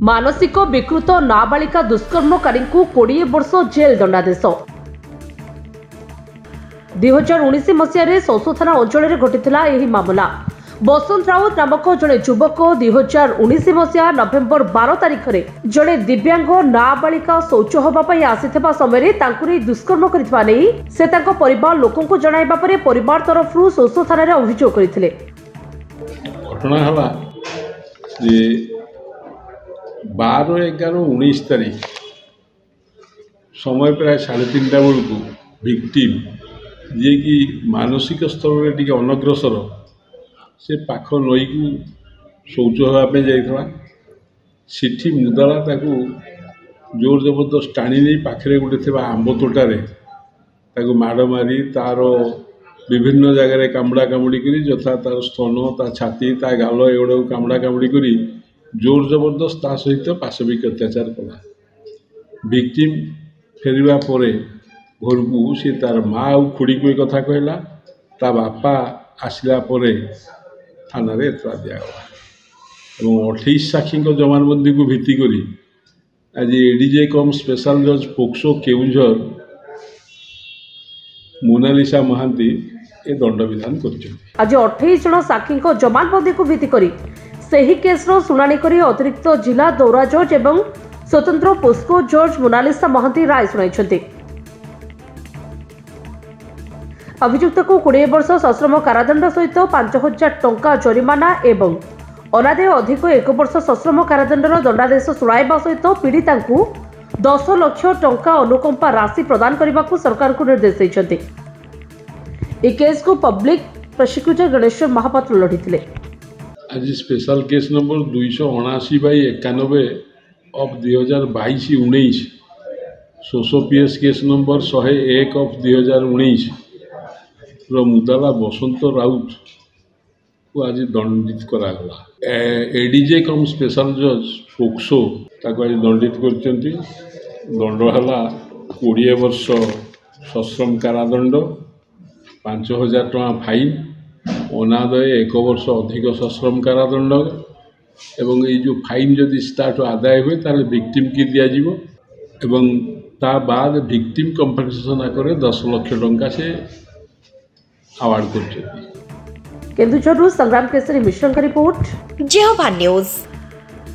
मानसिक विकृत नाबालिका दुष्कर्मकारी को 20 वर्ष जेल दंडादेश। 2019 मसीह सौसो थाना अंचल में घटिला यह मामला। बसंत राउत नामक जड़े युवक 2019 मसीहा नवेम्बर 12 तारिख में जड़े दिव्यांग नाबालिका शौच होगापी आसीथिबा समय दुष्कर्म करथिबा नै से ताको परिवार लोकों को जणाइबा परे परिवार तरफ सौसो थाना रे अभियोग करथिले। घटना हला जे 12/11/19 तारीख समय प्राय 3:30 बेलू विक्टिम जी कि मानसिक स्तर में टी अनग्रसर से पाख नई को शौच होगापी जाइथला। सिठी मुदाला ताकू जोर जबरदस्त टाणी नहीं पाखे गोटे थी आंब तोटारे ताकू माड़ मारी तार विभिन्न जगह कामुड़ा कामुड़ी करी जथा तार स्तन ता छाती ता गाल एगुड़ा कामुड़ा कामुड़ी करी जोर जबरदस्त ता सहित पाशविक अत्याचार कला। विक्टिम फेरिबा परे घर को सी तार माँ और खुड़ी को कथा कहला। ता बापा आसला परे थाना रे एतला दिगला और 28 साक्षी जमानबंदी को भित्ति करी आज एडीजे कम स्पेशल जज पोक्सो केउंझर मोनालिसा महांती ए दंड विधान कर। आज 28 जन साक्षी जमानबंदी को भित्ति करी सही केस रो सुनानी करी अतिरिक्त जिला दौरा जज एवं स्वतंत्र पोस्को जज मोनालिसा महांती राय सुनाई। अभियुक्त को 20 वर्ष सश्रम कारादंड सहित 5,000 टंका जरिमाना एवं अनादेय अधिक 1 वर्ष सश्रम कारादंडर दंडादेश शुणाइबा सहित पीड़िता को 10 लाख टंका अनुकंपा राशि प्रदान करने को सरकार को निर्देश देते। इस केस को पब्लिक प्रोसिक्यूटर गणेश्वर महापात्र लड़ीथिले। आज स्पेशल केस नंबर 279/91 ऑफ 2022-19 सोसो पीएस केस नंबर 101 ऑफ 2019 मुदाला बसंत राउत को आज दंडित करागला। एडीजे कम स्पेशल जज पोक्सो ताको आज दंडित करचंती। दंड हला 20 वर्ष सश्रम कारादंड 5,000 टଙ୍କା फाइन अनादय 1 वर्ष अधिक सश्रम कारादंड एवं ये जो फाइन जदि स्टार्ट आदाय हुए ताले विक्टिम की दिया जीवो एवं ता बाद विक्टिम कंपनसेशन आकर 10 लाख टଙ୍କା से अवार्ड कर। केन्दुझर संग्राम केसरी मिश्र का रिपोर्ट, जेहोवा न्यूज।